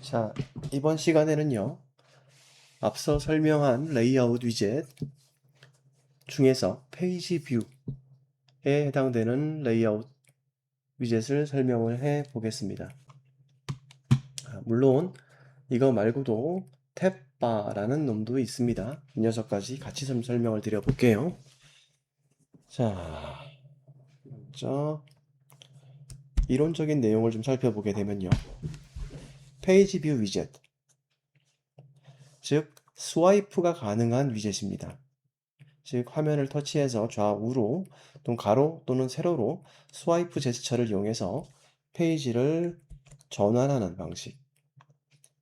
자, 이번 시간에는요, 앞서 설명한 레이아웃 위젯 중에서 페이지 뷰에 해당되는 레이아웃 위젯을 설명을 해 보겠습니다. 물론 이거 말고도 탭바라는 놈도 있습니다. 이 녀석까지 같이 좀 설명을 드려 볼게요. 자, 먼저 이론적인 내용을 좀 살펴보게 되면요. 페이지 뷰 위젯, 즉 스와이프가 가능한 위젯입니다. 즉 화면을 터치해서 좌우로 또는 가로 또는 세로로 스와이프 제스처를 이용해서 페이지를 전환하는 방식.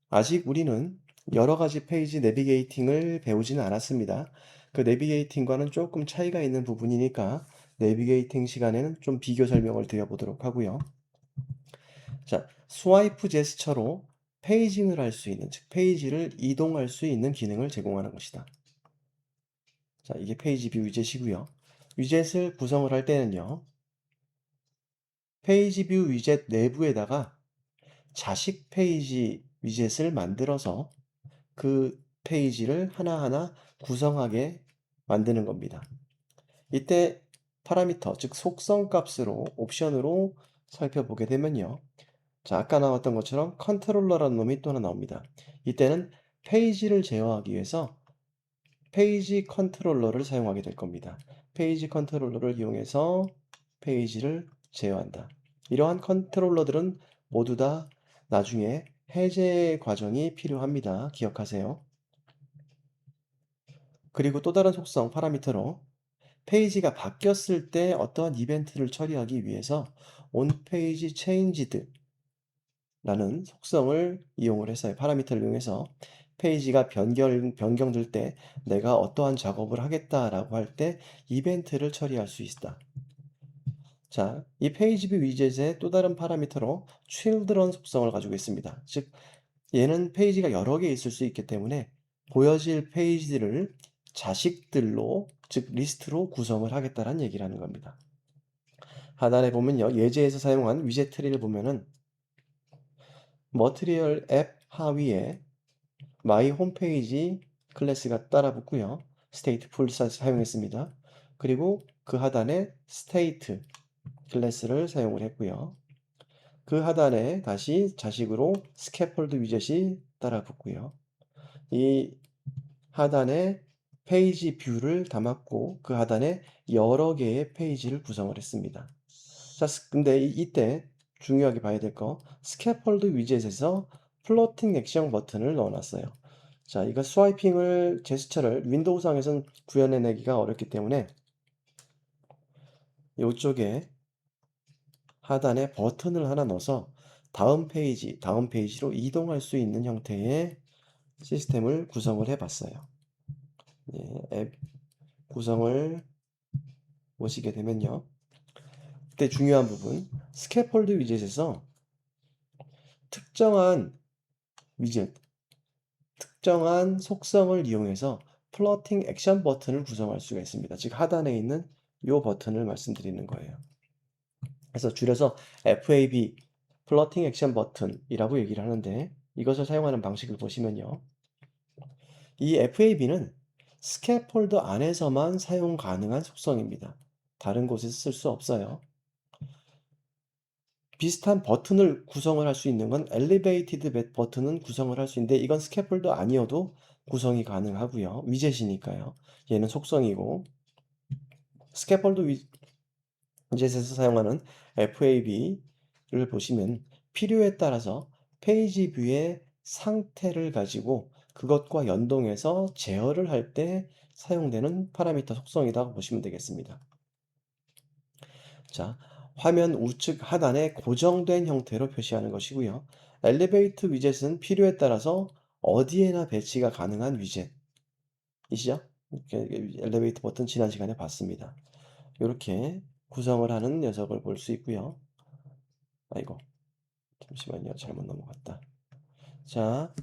아직 우리는 여러 가지 페이지 내비게이팅을 배우지는 않았습니다. 그 내비게이팅과는 조금 차이가 있는 부분이니까 내비게이팅 시간에는 좀 비교 설명을 드려보도록 하고요. 자, 스와이프 제스처로 페이징을 할 수 있는, 즉 페이지를 이동할 수 있는 기능을 제공하는 것이다. 자, 이게 페이지 뷰 위젯이고요. 위젯을 구성을 할 때는요. 페이지 뷰 위젯 내부에다가 자식 페이지 위젯을 만들어서 그 페이지를 하나하나 구성하게 만드는 겁니다. 이때 파라미터, 즉 속성 값으로 옵션으로 살펴보게 되면요. 자, 아까 나왔던 것처럼 컨트롤러라는 놈이 또 하나 나옵니다. 이때는 페이지를 제어하기 위해서 페이지 컨트롤러를 사용하게 될 겁니다. 페이지 컨트롤러를 이용해서 페이지를 제어한다. 이러한 컨트롤러들은 모두 다 나중에 해제 과정이 필요합니다. 기억하세요. 그리고 또 다른 속성 파라미터로 페이지가 바뀌었을 때 어떠한 이벤트를 처리하기 위해서 onPage changed라는 속성을 이용을 해서 파라미터를 이용해서 페이지가 변경될 때 내가 어떠한 작업을 하겠다라고 할 때 이벤트를 처리할 수 있다. 자, 이 페이지 뷰 위젯의 또 다른 파라미터로 children 속성을 가지고 있습니다. 즉, 얘는 페이지가 여러 개 있을 수 있기 때문에 보여질 페이지를 자식들로, 즉 리스트로 구성을 하겠다는 얘기를 하는 겁니다. 하단에 보면요, 예제에서 사용한 위젯 트리를 보면은 머티리얼 앱 하위에 마이 홈페이지 클래스가 따라 붙고요. 스테이트 풀 사용했습니다. 그리고 그 하단에 스테이트 클래스를 사용을 했고요. 그 하단에 다시 자식으로 스캐폴드 위젯이 따라 붙고요. 이 하단에 페이지 뷰를 담았고 그 하단에 여러 개의 페이지를 구성을 했습니다. 자, 근데 이때 중요하게 봐야 될 거, 스캐폴드 위젯에서 플로팅 액션 버튼을 넣어놨어요. 자, 이거 스와이핑을 제스처를 윈도우상에선 구현해내기가 어렵기 때문에 이쪽에 하단에 버튼을 하나 넣어서 다음 페이지로 이동할 수 있는 형태의 시스템을 구성을 해봤어요. 예, 앱 구성을 보시게 되면요. 그때 중요한 부분, 스캐폴드 위젯에서 특정한 위젯, 특정한 속성을 이용해서 플러팅 액션 버튼을 구성할 수가 있습니다. 즉 하단에 있는 이 버튼을 말씀드리는 거예요. 그래서 줄여서 FAB, 플러팅 액션 버튼이라고 얘기를 하는데 이것을 사용하는 방식을 보시면요. 이 FAB는 스캐폴더 안에서만 사용 가능한 속성입니다. 다른 곳에서 쓸 수 없어요. 비슷한 버튼을 구성을 할 수 있는 건 엘리베이티드 버튼은 구성을 할 수 있는데 이건 스캐폴더 아니어도 구성이 가능하고요. 위젯이니까요. 얘는 속성이고 스캐폴드 위젯에서 사용하는 FAB를 보시면 필요에 따라서 페이지 뷰의 상태를 가지고 그것과 연동해서 제어를 할 때 사용되는 파라미터 속성이라고 보시면 되겠습니다. 자, 화면 우측 하단에 고정된 형태로 표시하는 것이고요. 엘리베이터 위젯은 필요에 따라서 어디에나 배치가 가능한 위젯이시죠? 엘리베이터 버튼 지난 시간에 봤습니다. 이렇게 구성을 하는 녀석을 볼 수 있고요. 아이고, 잠시만요. 잘못 넘어갔다. 자,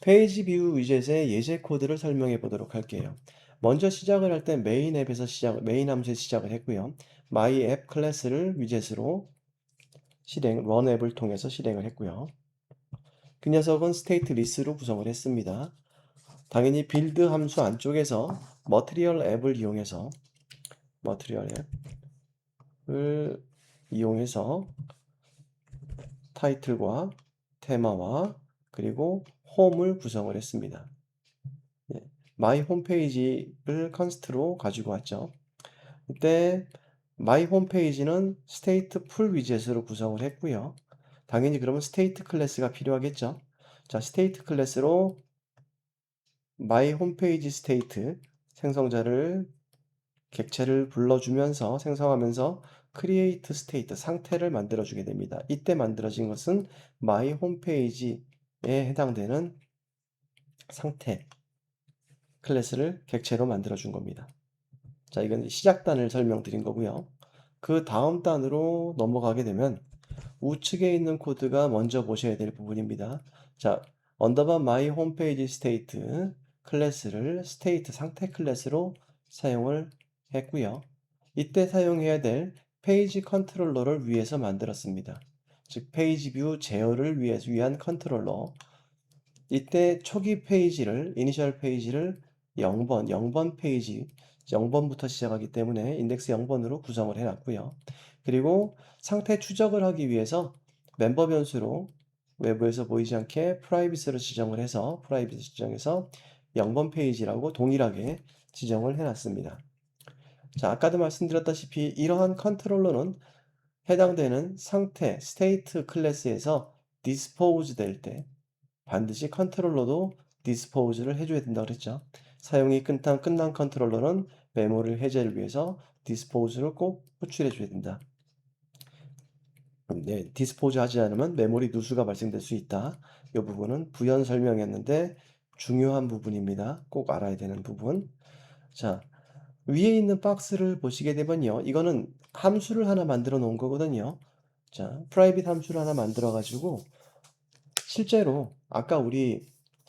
페이지 뷰 위젯의 예제 코드를 설명해 보도록 할게요. 먼저 시작을 할 때 메인 앱에서 메인 함수에서 시작을 했고요. my app 클래스를 위젯으로 런 앱을 통해서 실행을 했고요. 그 녀석은 state list로 구성을 했습니다. 당연히 build 함수 안쪽에서 material app을 이용해서 타이틀과 테마와 그리고 홈을 구성을 했습니다. 예, my 홈페이지를 컨스트로 가지고 왔죠. 이때 my 홈페이지는 state full 위젯으로 구성을 했고요. 당연히 그러면 state 클래스가 필요하겠죠. 자, state 클래스로 my 홈페이지 state 생성자를 객체를 불러주면서 생성하면서 create state 상태를 만들어주게 됩니다. 이때 만들어진 것은 my 홈페이지에 해당되는 상태 클래스를 객체로 만들어준 겁니다. 자, 이건 시작단을 설명드린 거고요. 그 다음 단으로 넘어가게 되면 우측에 있는 코드가 먼저 보셔야 될 부분입니다. 자, 언더바 my 홈페이지 state 클래스를 state 상태 클래스로 사용을 했고요. 이때 사용해야 될 페이지 컨트롤러를 위해서 만들었습니다. 즉 페이지 뷰 제어를 위한 컨트롤러. 이때 초기 페이지를 이니셜 페이지를 0번 페이지 0번부터 시작하기 때문에 인덱스 0번으로 구성을 해놨고요. 그리고 상태 추적을 하기 위해서 멤버 변수로 외부에서 보이지 않게 프라이빗으로 지정을 해서 0번 페이지라고 동일하게 지정을 해놨습니다. 자, 아까도 말씀드렸다시피 이러한 컨트롤러는 해당되는 상태 state 클래스에서 dispose 될 때 반드시 컨트롤러도 dispose를 해줘야 된다고 그랬죠. 사용이 끝난 컨트롤러는 메모리 해제를 위해서 dispose를 꼭 호출해 줘야 된다. 네, 디스포즈 하지 않으면 메모리 누수가 발생될 수 있다. 이 부분은 부연 설명이었는데 중요한 부분입니다. 꼭 알아야 되는 부분. 자, 위에 있는 박스를 보시게 되면요. 이거는 함수를 하나 만들어 놓은 거거든요. 자, private 함수를 하나 만들어 가지고 실제로 아까 우리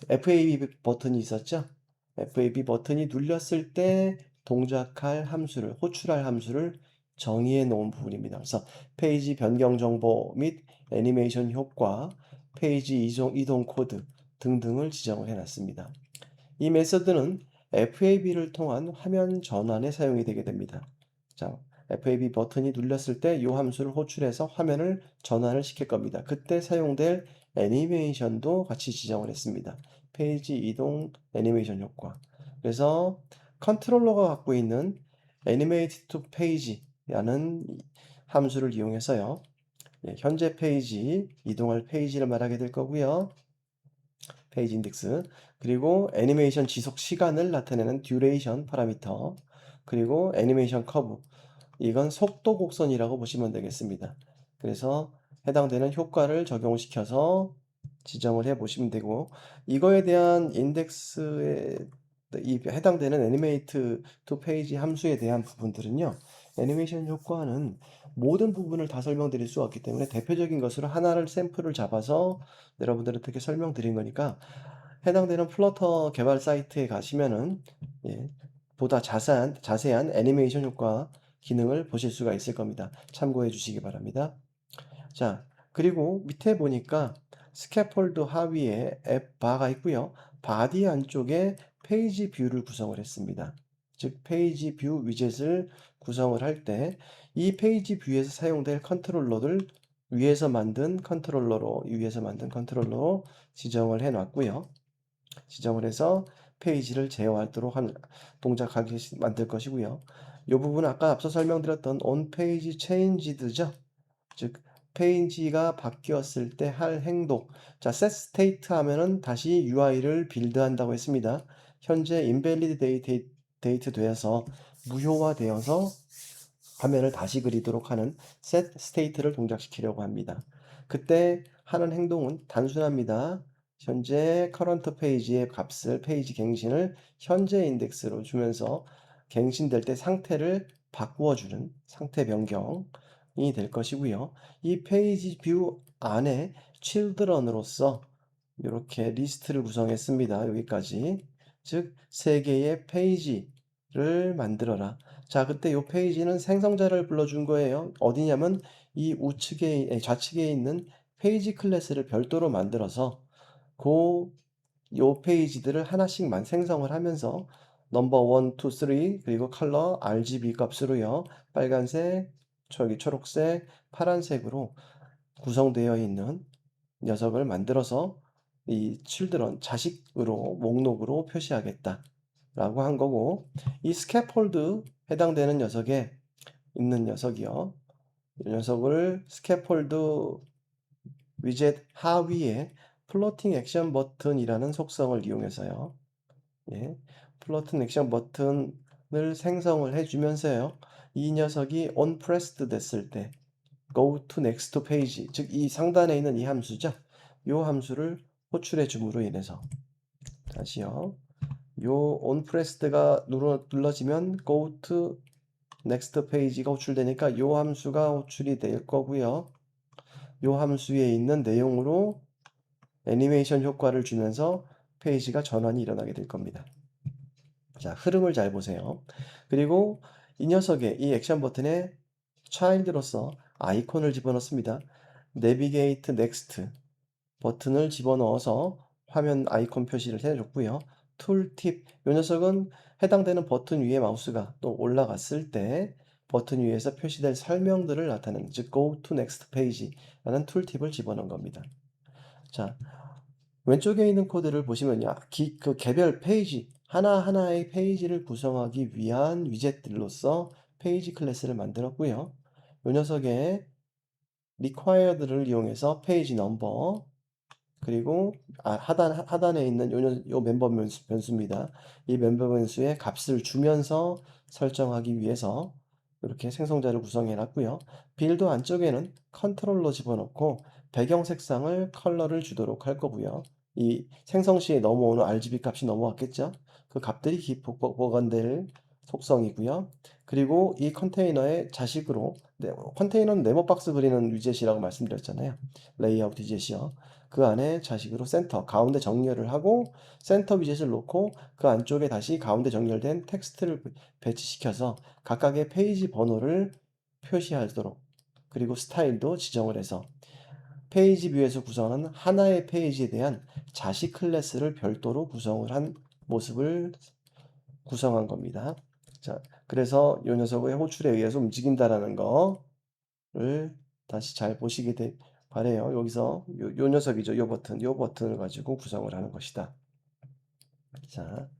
FAB 버튼이 있었죠? FAB 버튼이 눌렸을 때 동작할 함수를, 호출할 함수를 정의해 놓은 부분입니다. 그래서 페이지 변경 정보 및 애니메이션 효과, 페이지 이동 코드 등등을 지정을 해 놨습니다. 이 메서드는 FAB를 통한 화면 전환에 사용이 되게 됩니다. 자, FAB 버튼이 눌렸을 때 이 함수를 호출해서 화면을 전환을 시킬 겁니다. 그때 사용될 애니메이션도 같이 지정을 했습니다. 페이지 이동 애니메이션 효과. 그래서 컨트롤러가 갖고 있는 Animate to Page라는 함수를 이용해서요. 현재 페이지, 이동할 페이지를 말하게 될 거고요. 페이지 인덱스, 그리고 애니메이션 지속 시간을 나타내는 듀레이션 파라미터, 그리고 애니메이션 커브, 이건 속도 곡선이라고 보시면 되겠습니다. 그래서 해당되는 효과를 적용시켜서 지정을 해 보시면 되고, 이거에 대한 인덱스에 이 해당되는 애니메이트 투 페이지 함수에 대한 부분들은요. 애니메이션 효과는 모든 부분을 다 설명드릴 수 없기 때문에 대표적인 것으로 하나를 샘플을 잡아서 여러분들한테 설명드린 거니까 해당되는 플러터 개발 사이트에 가시면은 예, 보다 자세한 애니메이션 효과 기능을 보실 수가 있을 겁니다. 참고해 주시기 바랍니다. 자, 그리고 밑에 보니까 스캐폴드 하위에 앱 바가 있고요. 바디 안쪽에 페이지 뷰를 구성을 했습니다. 즉 페이지 뷰 위젯을 구성을 할 때 이 페이지 뷰에서 사용될 컨트롤러를 위에서 만든 컨트롤러로 지정을 해 놨고요. 지정을 해서 페이지를 제어하도록 동작하게 만들 것이고요. 이 부분은 아까 앞서 설명드렸던 onPage changed죠. 즉 페이지가 바뀌었을 때 할 행동. 자, set state 하면은 다시 UI를 빌드한다고 했습니다. 현재 invalid date 되어서 무효화되어서 화면을 다시 그리도록 하는 set state를 동작시키려고 합니다. 그때 하는 행동은 단순합니다. 현재 current page의 값을 페이지 갱신을 현재 인덱스로 주면서 갱신될 때 상태를 바꾸어주는 상태 변경이 될 것이고요. 이 페이지 뷰 안에 children으로서 이렇게 리스트를 구성했습니다. 여기까지. 즉, 세 개의 페이지를 만들어라. 자, 그때 이 페이지는 생성자를 불러준 거예요. 어디냐면 이 좌측에 있는 페이지 클래스를 별도로 만들어서 그 요 페이지들을 하나씩만 생성을 하면서 넘버 1, 2, 3 그리고 컬러 RGB 값으로요. 빨간색, 저기 초록색, 파란색으로 구성되어 있는 녀석을 만들어서 이 children 자식으로 목록으로 표시하겠다라고 한 거고 이 스캐폴드 해당되는 녀석에 있는 녀석이요. 이 녀석을 스캐폴드 위젯 하위에 플로팅 액션 버튼이라는 속성을 이용해서요. 예. 플로팅 액션 버튼을 생성을 해 주면서요. 이 녀석이 on pressed 됐을 때 go to next page 즉 이 상단에 있는 이 함수죠. 요 함수를 호출해 줌으로 인해서 다시요. 요 on pressed가 눌러지면 go to next page가 호출되니까 요 함수가 호출이 될 거고요. 요 함수에 있는 내용으로 애니메이션 효과를 주면서 페이지가 전환이 일어나게 될 겁니다. 자, 흐름을 잘 보세요. 그리고 이 녀석의 이 액션 버튼에 child로서 아이콘을 집어넣습니다. Navigate Next 버튼을 집어넣어서 화면 아이콘 표시를 해줬고요. 툴팁, 이 녀석은 해당되는 버튼 위에 마우스가 또 올라갔을 때 버튼 위에서 표시될 설명들을 나타내는 즉 Go to Next Page라는 툴팁을 집어넣은 겁니다. 자, 왼쪽에 있는 코드를 보시면요. 그 개별 페이지, 하나하나의 페이지를 구성하기 위한 위젯들로서 페이지 클래스를 만들었고요. 이 녀석의 required를 이용해서 페이지 넘버, 그리고 하단에 있는 요 멤버 변수입니다. 이 멤버 변수에 값을 주면서 설정하기 위해서 이렇게 생성자를 구성해 놨고요. 빌드 안쪽에는 컨트롤러 집어넣고 배경 색상을 컬러를 주도록 할 거고요. 이 생성 시에 넘어오는 RGB 값이 넘어왔겠죠? 그 값들이 보관될 속성이고요. 그리고 이 컨테이너의 자식으로 컨테이너는 네모박스 그리는 위젯이라고 말씀드렸잖아요. 레이아웃 위젯이요. 그 안에 자식으로 센터, 가운데 정렬을 하고 센터 위젯을 놓고 그 안쪽에 다시 가운데 정렬된 텍스트를 배치시켜서 각각의 페이지 번호를 표시하도록 그리고 스타일도 지정을 해서 페이지 뷰에서 구성하는 하나의 페이지에 대한 자식 클래스를 별도로 구성을 한 모습을 구성한 겁니다. 자, 그래서 이 녀석의 호출에 의해서 움직인다라는 거를 다시 잘 보시게 바래요. 여기서 요 녀석이죠. 요 버튼을 가지고 구성을 하는 것이다. 자,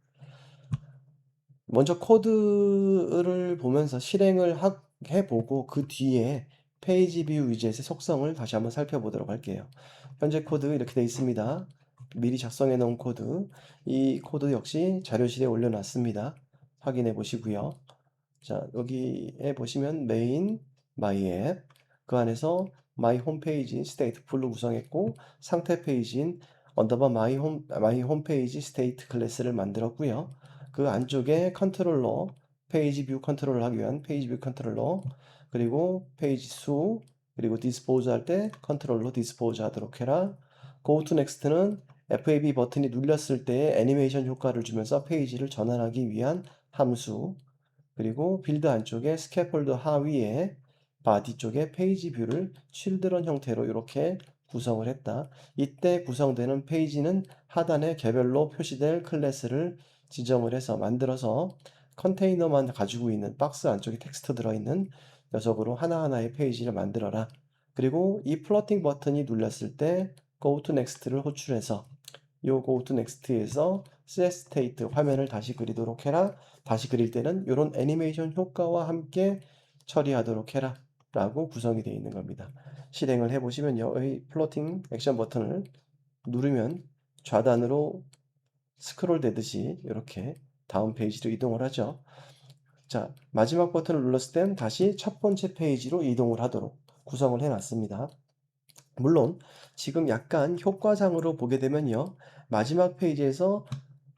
먼저 코드를 보면서 실행을 해보고 그 뒤에 페이지 뷰 위젯의 속성을 다시 한번 살펴보도록 할게요. 현재 코드 이렇게 되어 있습니다. 미리 작성해 놓은 코드. 이 코드 역시 자료실에 올려놨습니다. 확인해 보시고요. 자, 여기에 보시면 메인, 마이 앱, 그 안에서 마이 홈페이지 스테이트 풀로 구성했고 상태 페이지인 언더바 마이 홈페이지 스테이트 클래스를 만들었고요. 그 안쪽에 컨트롤러, 페이지 뷰 컨트롤을 하기 위한 페이지 뷰 컨트롤러, 그리고 페이지 수, 그리고 디스포즈 할 때 컨트롤러 디스포즈 하도록 해라. Go to Next는 FAB 버튼이 눌렸을 때 애니메이션 효과를 주면서 페이지를 전환하기 위한 함수, 그리고 빌드 안쪽에 스캐폴드 하위에 바디 쪽에 페이지 뷰를 칠드런 형태로 이렇게 구성을 했다. 이때 구성되는 페이지는 하단에 개별로 표시될 클래스를 지정을 해서 만들어서 컨테이너만 가지고 있는 박스 안쪽에 텍스트 들어있는 녀석으로 하나하나의 페이지를 만들어라. 그리고 이 플러팅 버튼이 눌렸을 때 Go to Next를 호출해서 요 Go to Next에서 Set State 화면을 다시 그리도록 해라. 다시 그릴 때는 이런 애니메이션 효과와 함께 처리하도록 해라. 라고 구성이 되어 있는 겁니다. 실행을 해보시면요. 이 플로팅 액션 버튼을 누르면 좌단으로 스크롤 되듯이 이렇게 다음 페이지로 이동을 하죠. 자, 마지막 버튼을 눌렀을 땐 다시 첫 번째 페이지로 이동을 하도록 구성을 해놨습니다. 물론 지금 약간 효과상으로 보게 되면요. 마지막 페이지에서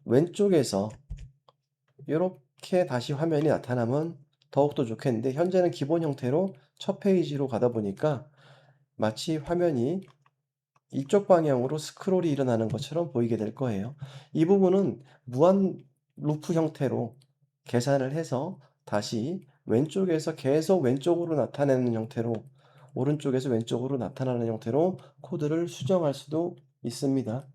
왼쪽에서 이렇게 다시 화면이 나타나면 더욱더 좋겠는데 현재는 기본 형태로 첫 페이지로 가다 보니까 마치 화면이 이쪽 방향으로 스크롤이 일어나는 것처럼 보이게 될 거예요. 이 부분은 무한 루프 형태로 계산을 해서 다시 왼쪽에서 계속 왼쪽으로 나타내는 형태로 오른쪽에서 왼쪽으로 나타나는 형태로 코드를 수정할 수도 있습니다.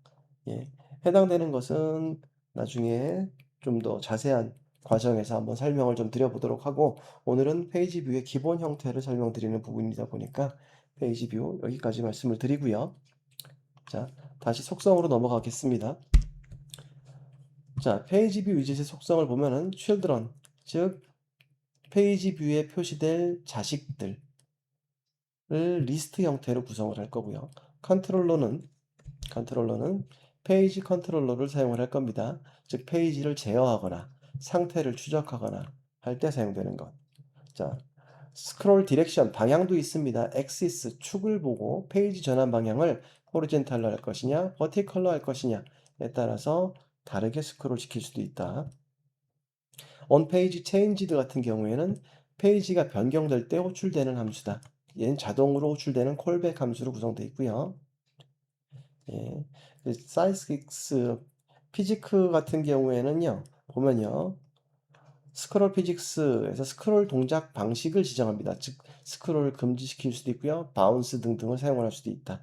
예. 해당되는 것은 나중에 좀 더 자세한 과정에서 한번 설명을 좀 드려보도록 하고, 오늘은 페이지 뷰의 기본 형태를 설명드리는 부분이다 보니까 페이지 뷰 여기까지 말씀을 드리고요. 자, 다시 속성으로 넘어가겠습니다. 자, 페이지 뷰 위젯의 속성을 보면은 children, 즉 페이지 뷰에 표시될 자식들을 리스트 형태로 구성을 할 거고요. 컨트롤러는 페이지 컨트롤러를 사용을 할 겁니다. 즉 페이지를 제어하거나 상태를 추적하거나 할 때 사용되는 것. 자, 스크롤 디렉션 방향도 있습니다. 엑시스 축을 보고 페이지 전환 방향을 호리젠탈로 할 것이냐, 버티컬로 할 것이냐에 따라서 다르게 스크롤 시킬 수도 있다. on page changed 같은 경우에는 페이지가 변경될 때 호출되는 함수다. 얘는 자동으로 호출되는 콜백 함수로 구성되어 있고요. 예. 사이스킥스 피지크 같은 경우에는요, 보면요, 스크롤 피직스에서 스크롤 동작 방식을 지정합니다. 즉, 스크롤을 금지시킬 수도 있고요, 바운스 등등을 사용할 수도 있다.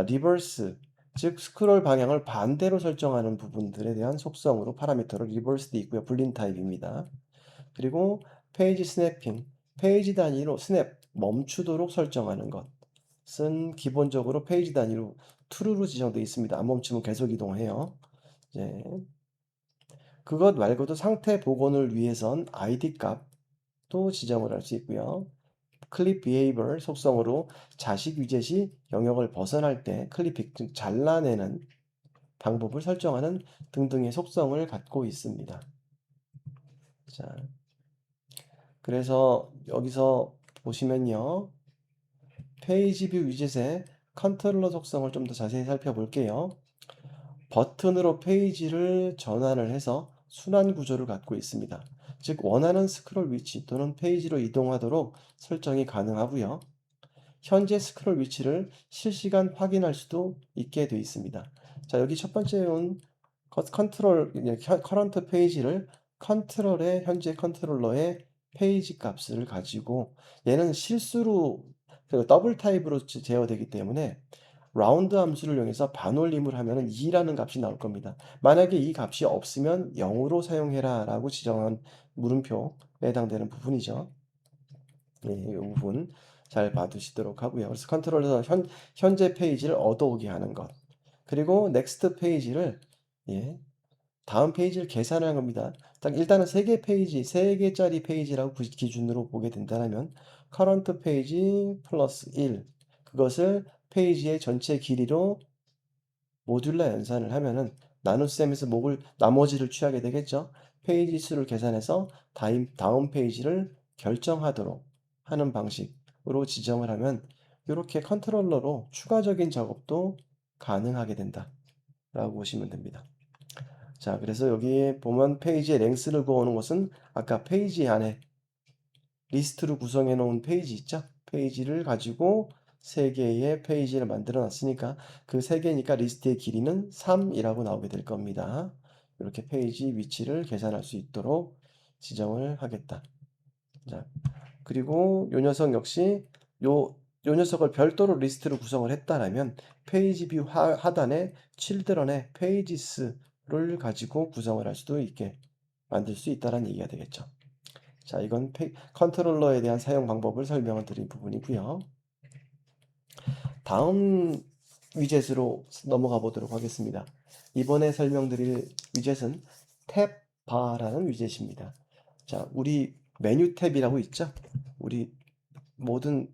리버스, 즉 스크롤 방향을 반대로 설정하는 부분들에 대한 속성으로 파라미터로 리버스도 있고요, 불린 타입입니다. 그리고 페이지 스냅핑, 페이지 단위로 스냅, 멈추도록 설정하는 것은 기본적으로 페이지 단위로 true로 지정되어 있습니다. 안 멈추면 계속 이동해요. 이제 그것 말고도 상태 복원을 위해선 id 값도 지정을 할 수 있고요. 클립 비헤이버 속성으로 자식 위젯이 영역을 벗어날 때 클립, 즉 잘라내는 방법을 설정하는 등등의 속성을 갖고 있습니다. 자, 그래서 여기서 보시면요, 페이지 뷰 위젯의 컨트롤러 속성을 좀 더 자세히 살펴볼게요. 버튼으로 페이지를 전환을 해서 순환 구조를 갖고 있습니다. 즉 원하는 스크롤 위치 또는 페이지로 이동하도록 설정이 가능하고요. 현재 스크롤 위치를 실시간 확인할 수도 있게 되어 있습니다. 자, 여기 첫 번째는 컨트롤 커런트 페이지를 컨트롤의 현재 컨트롤러의 페이지 값을 가지고, 얘는 실수로 그 더블 타입으로 제어되기 때문에 라운드 함수를 이용해서 반올림을 하면은 2라는 값이 나올 겁니다. 만약에 이 값이 없으면 0으로 사용해라라고 지정한 물음표에 해당되는 부분이죠. 예, 이 부분 잘 봐두시도록 하고요. 그래서 컨트롤에서 현재 페이지를 얻어오게 하는 것. 그리고 넥스트 페이지를, 예, 다음 페이지를 계산하는 겁니다. 딱 일단은 3개 페이지, 3개짜리 페이지라고 기준으로 보게 된다면 current 페이지 플러스 1, 그것을 페이지의 전체 길이로 모듈라 연산을 하면은 나눗셈에서 나머지를 취하게 되겠죠. 페이지 수를 계산해서 다음 페이지를 결정하도록 하는 방식으로 지정을 하면 이렇게 컨트롤러로 추가적인 작업도 가능하게 된다라고 보시면 됩니다. 자, 그래서 여기 보면 페이지의 랭스를 구하는 것은 아까 페이지 안에 리스트로 구성해 놓은 페이지 있죠? 페이지를 가지고 3개의 페이지를 만들어 놨으니까 그 3개니까 리스트의 길이는 3이라고 나오게 될 겁니다. 이렇게 페이지 위치를 계산할 수 있도록 지정을 하겠다. 자, 그리고 요 녀석 역시 요 녀석을 별도로 리스트로 구성을 했다라면 페이지 뷰 하단에 children의 pages를 가지고 구성을 할 수도 있게 만들 수 있다는 얘기가 되겠죠. 자, 이건 컨트롤러에 대한 사용 방법을 설명을 드린 부분이고요. 다음 위젯으로 넘어가 보도록 하겠습니다. 이번에 설명드릴 위젯은 탭바라는 위젯입니다. 자, 우리 메뉴 탭이라고 있죠? 우리 모든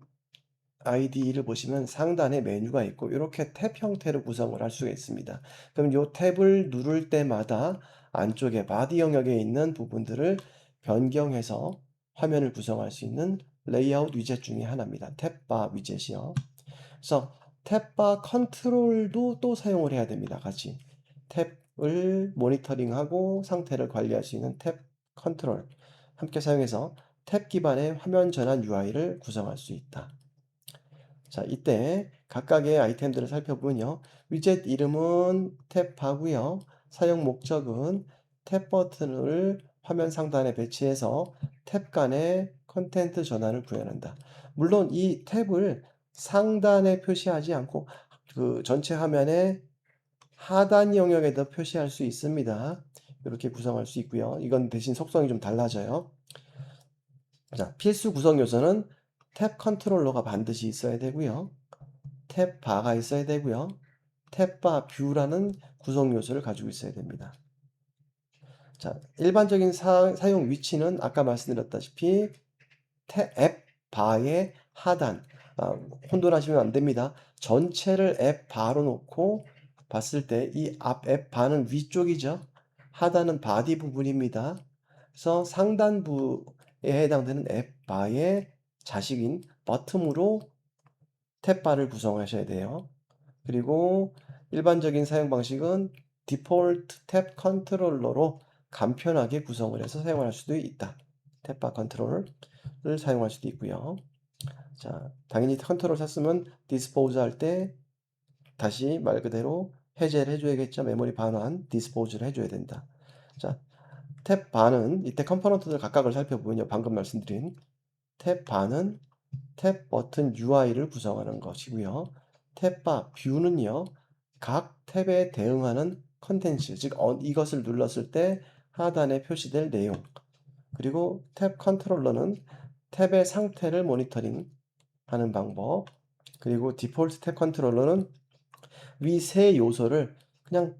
ID를 보시면 상단에 메뉴가 있고 이렇게 탭 형태로 구성을 할 수가 있습니다. 그럼 이 탭을 누를 때마다 안쪽에 바디 영역에 있는 부분들을 변경해서 화면을 구성할 수 있는 레이아웃 위젯 중에 하나입니다. 탭바 위젯이요. 그래서 탭바 컨트롤도 또 사용을 해야 됩니다. 같이 탭을 모니터링하고 상태를 관리할 수 있는 탭 컨트롤 함께 사용해서 탭 기반의 화면 전환 UI를 구성할 수 있다. 자, 이때 각각의 아이템들을 살펴보면요. 위젯 이름은 탭하고요. 사용 목적은 탭 버튼을 화면 상단에 배치해서 탭 간의 컨텐트 전환을 구현한다. 물론 이 탭을 상단에 표시하지 않고 그 전체 화면에 하단 영역에도 표시할 수 있습니다. 이렇게 구성할 수 있고요. 이건 대신 속성이 좀 달라져요. 자, 필수 구성 요소는 탭 컨트롤러가 반드시 있어야 되고요. 탭 바가 있어야 되고요. 탭바 뷰라는 구성 요소를 가지고 있어야 됩니다. 자, 일반적인 사용 위치는 아까 말씀드렸다시피 앱 바의 하단, 혼돈하시면 안 됩니다. 전체를 앱 바로 놓고 봤을 때 이 앞 앱 바는 위쪽이죠. 하단은 바디 부분입니다. 그래서 상단부에 해당되는 앱 바의 자식인 버튼으로 탭바를 구성하셔야 돼요. 그리고 일반적인 사용 방식은 디폴트 탭 컨트롤러로 간편하게 구성을 해서 사용할 수도 있다. 탭바 컨트롤을 사용할 수도 있고요. 자, 당연히 컨트롤 샀으면 디스포즈 할 때 다시 말 그대로 해제를 해줘야겠죠. 메모리 반환, 디스포즈를 해줘야 된다. 자, 탭 바는 이때 컴포넌트들 각각을 살펴보면요. 방금 말씀드린 탭 바는 탭 버튼 UI를 구성하는 것이고요. 탭바 뷰는요. 각 탭에 대응하는 컨텐츠, 즉 이것을 눌렀을 때 하단에 표시될 내용, 그리고 탭 컨트롤러는 탭의 상태를 모니터링 하는 방법, 그리고 디폴트 탭 컨트롤러는 위 세 요소를 그냥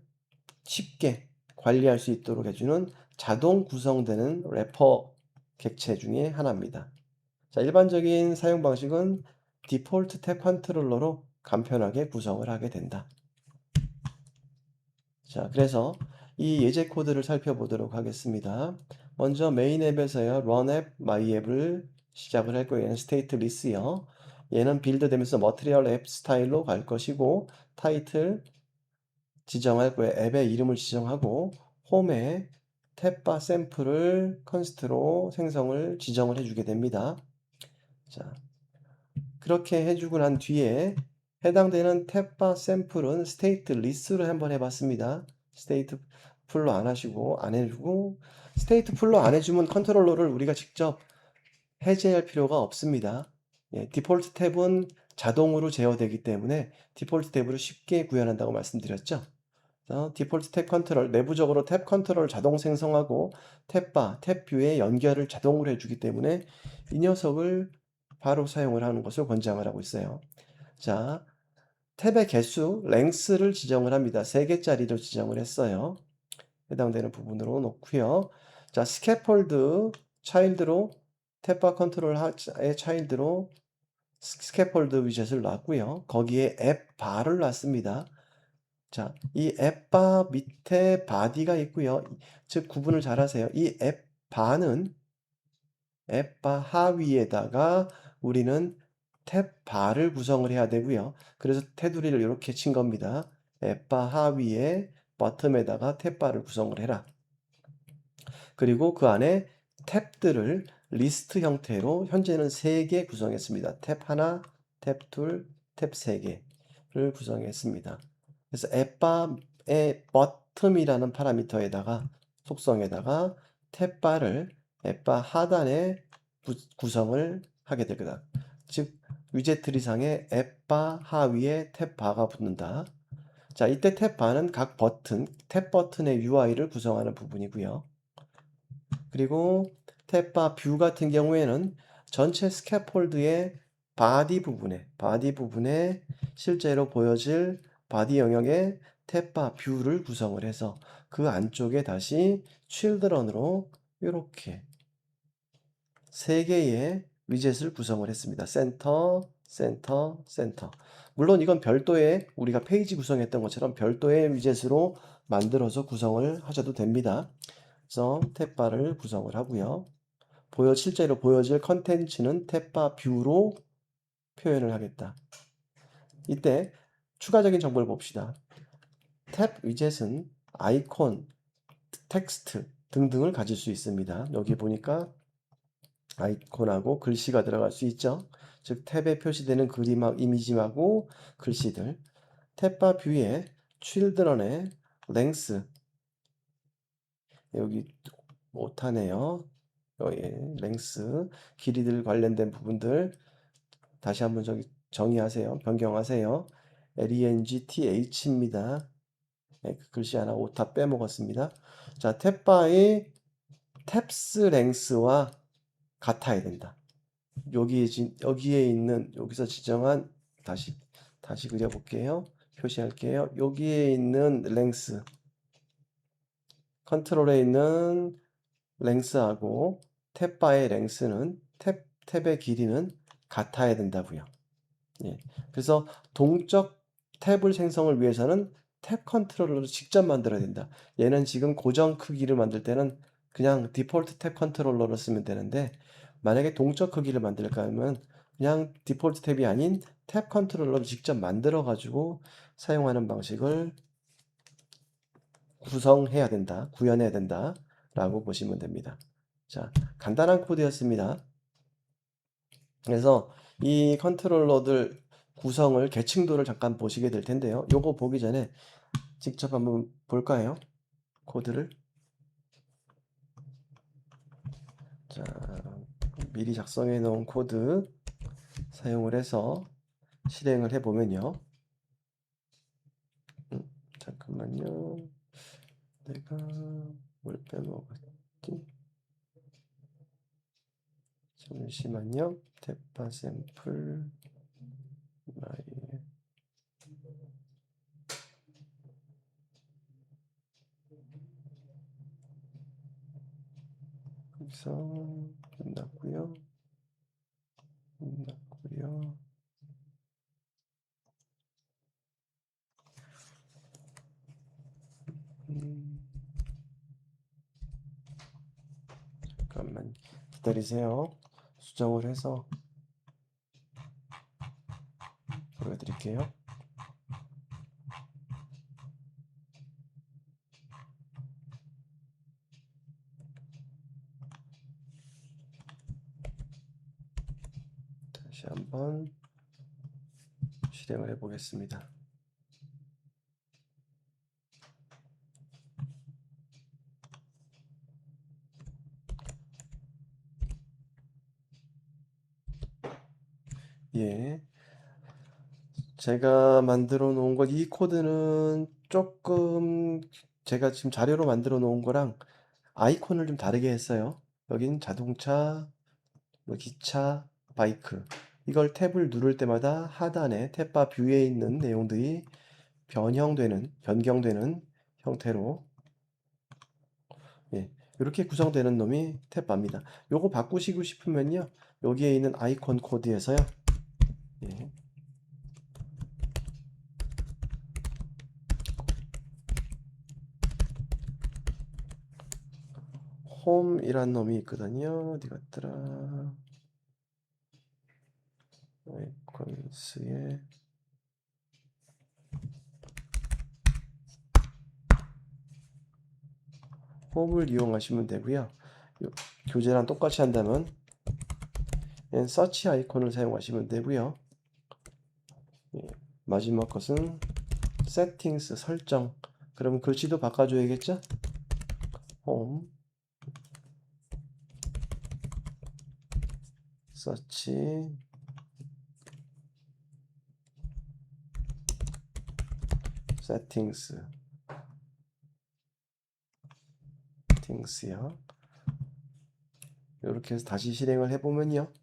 쉽게 관리할 수 있도록 해주는 자동 구성되는 래퍼 객체 중에 하나입니다. 자, 일반적인 사용 방식은 디폴트 탭 컨트롤러로 간편하게 구성을 하게 된다. 자, 그래서 이 예제 코드를 살펴보도록 하겠습니다. 먼저 메인 앱에서요, run app, my app을 시작을 할 거예요. 얘는 state list요. 얘는 빌드 되면서 material app 스타일로 갈 것이고, 타이틀 지정할 거예요. 앱의 이름을 지정하고, 홈에 탭바 샘플을 컨스트로 생성을 지정을 해주게 됩니다. 자, 그렇게 해주고 난 뒤에 해당되는 탭바 샘플은 스테이트 리스를 한번 해봤습니다. 스테이트 풀로 안 하시고 안 해주고, 스테이트 풀로 안 해주면 컨트롤러를 우리가 직접 해제할 필요가 없습니다. 예, 디폴트 탭은 자동으로 제어되기 때문에 디폴트 탭으로 쉽게 구현한다고 말씀드렸죠. 디폴트 탭 컨트롤, 내부적으로 탭 컨트롤 자동 생성하고 탭바, 탭뷰의 연결을 자동으로 해주기 때문에 이 녀석을 바로 사용을 하는 것을 권장을 하고 있어요. 자, 탭의 개수, 랭스를 지정을 합니다. 3개짜리로 지정을 했어요. 해당되는 부분으로 놓고요. 자, 스캐폴드 차일드로 탭바 컨트롤의 차일드로 스캐폴드 위젯을 놨고요. 거기에 앱 바를 놨습니다. 자, 이 앱바 밑에 바디가 있고요. 즉 구분을 잘 하세요. 이 앱 바는 앱바 하위에다가 우리는 탭 바를 구성을 해야 되고요. 그래서 테두리를 이렇게 친 겁니다. 앱바 하위에 버텀에다가 탭 바를 구성을 해라. 그리고 그 안에 탭들을 리스트 형태로 현재는 3개 구성했습니다. 탭 하나, 탭 둘, 탭 3개를 구성했습니다. 그래서 앱바의 bottom이라는 파라미터에다가 속성에다가 탭바를 앱바 하단에 구성을 하게 될 거다. 즉 위젯 트리상에 앱바 하위에 탭바가 붙는다. 자, 이때 탭바는 각 버튼, 탭 버튼의 UI를 구성하는 부분이고요. 그리고 탭바 뷰 같은 경우에는 전체 스캐폴드의 바디 부분에 실제로 보여질 바디 영역의 탭바 뷰를 구성을 해서 그 안쪽에 다시 children으로 이렇게 3개의 위젯을 구성을 했습니다. 센터, 센터, 센터. 물론 이건 별도의 우리가 페이지 구성했던 것처럼 별도의 위젯으로 만들어서 구성을 하셔도 됩니다. 그래서 탭바를 구성을 하고요. 실제로 보여질 컨텐츠는 탭바 뷰로 표현을 하겠다. 이때 추가적인 정보를 봅시다. 탭 위젯은 아이콘, 텍스트 등등을 가질 수 있습니다. 여기 보니까 아이콘하고 글씨가 들어갈 수 있죠. 즉 탭에 표시되는 그림하고 이미지하고 글씨들. 탭바 뷰에 children의 length 여기 못하네요. 랭스, 길이들 관련된 부분들 다시 한번 정의하세요. 변경하세요. length입니다. 네, 그 글씨 하나 오타 빼먹었습니다. 자, 탭바의 탭스 랭스와 같아야 된다. 여기에 있는 여기서 지정한 다시 그려볼게요. 표시할게요. 여기에 있는 랭스 컨트롤에 있는 랭스하고 탭바의 랭스는 탭의 길이는 같아야 된다고요. 예. 그래서 동적 탭을 생성을 위해서는 탭 컨트롤러를 직접 만들어야 된다. 얘는 지금 고정 크기를 만들 때는 그냥 디폴트 탭 컨트롤러를 쓰면 되는데 만약에 동적 크기를 만들까 하면 그냥 디폴트 탭이 아닌 탭 컨트롤러를 직접 만들어 가지고 사용하는 방식을 구성해야 된다. 구현해야 된다. 라고 보시면 됩니다. 자, 간단한 코드였습니다. 그래서 이 컨트롤러들 구성을 계층도를 잠깐 보시게 될 텐데요. 요거 보기 전에 직접 한번 볼까요? 코드를. 자, 미리 작성해 놓은 코드 사용을 해서 실행을 해 보면요. 잠깐만요. 내가 뭘 빼먹었지? 잠시만요. 탭바 샘플 마이 여기서 끝났고요. 잠깐만 기다리세요. 수정을 해서 보여드릴게요. 다시 한번 실행을 해보겠습니다. 예, 제가 만들어 놓은 것, 이 코드는 조금 제가 지금 자료로 만들어 놓은 거랑 아이콘을 좀 다르게 했어요. 여긴 자동차, 뭐 기차, 바이크. 이걸 탭을 누를 때마다 하단에 탭바 뷰에 있는 내용들이 변경되는 형태로, 예, 이렇게 구성되는 놈이 탭바입니다. 요거 바꾸시고 싶으면요, 여기에 있는 아이콘 코드에서요, 예, 홈이란 놈이 있거든요. 어디 갔더라? 아이콘스에 홈을 이용하시면 되고요. 교재랑 똑같이 한다면 서치 아이콘을 사용하시면 되고요. 예, 마지막 것은 세팅스 설정. 그럼 글씨도 바꿔줘야겠죠? 홈 서치 세팅스요. 이렇게 해서 다시 실행을 해보면요.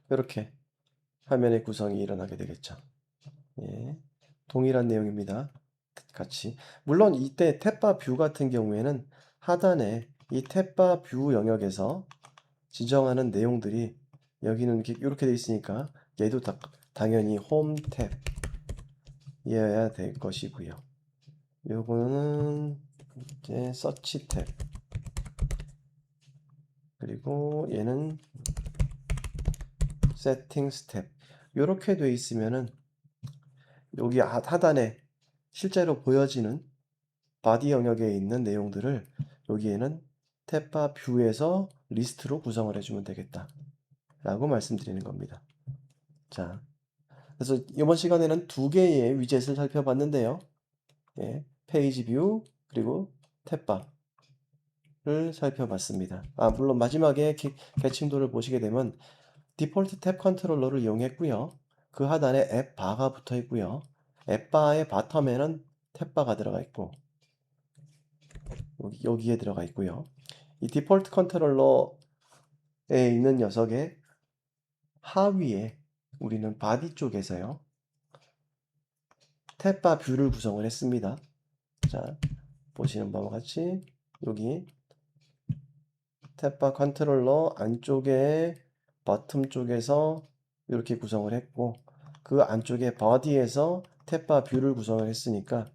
이렇게 화면의 구성이 일어나게 되겠죠. 예, 동일한 내용입니다. 같이. 물론 이때 탭바 뷰 같은 경우에는 하단에 이 탭바 뷰 영역에서 지정하는 내용들이 여기는 이렇게 되어 있으니까 얘도 당연히 홈 탭이어야 될 것이고요. 요거는 이제 서치 탭, 그리고 얘는 세팅스 탭. 이렇게 되어 있으면은 여기 하단에 실제로 보여지는 바디 영역에 있는 내용들을 여기에는 탭바 뷰에서 리스트로 구성을 해주면 되겠다 라고 말씀드리는 겁니다. 자, 그래서 이번 시간에는 두 개의 위젯을 살펴봤는데요. 예, 페이지 뷰 그리고 탭바를 살펴봤습니다. 물론 마지막에 계층도를 보시게 되면 디폴트 탭 컨트롤러를 이용했고요. 그 하단에 앱 바가 붙어 있고요. 앱 바의 바텀에는 탭바가 들어가 있고 여기에 들어가 있고요. 이 디폴트 컨트롤러에 있는 녀석의 하위에 우리는 바디 쪽에서요. 탭바 뷰를 구성을 했습니다. 자, 보시는 바와 같이 여기 탭바 컨트롤러 안쪽에 버튼 쪽에서 이렇게 구성을 했고 그 안쪽에 버디에서 탭바 뷰를 구성을 했으니까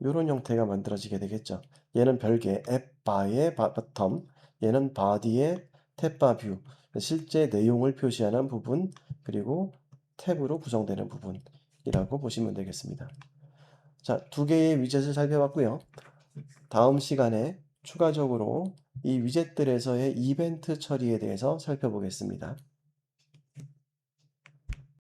이런 형태가 만들어지게 되겠죠. 얘는 별개 앱 바의 버텀, 얘는 바디의 탭바 뷰, 실제 내용을 표시하는 부분, 그리고 탭으로 구성되는 부분이라고 보시면 되겠습니다. 자, 두 개의 위젯을 살펴봤고요. 다음 시간에 추가적으로 이 위젯들에서의 이벤트 처리에 대해서 살펴보겠습니다.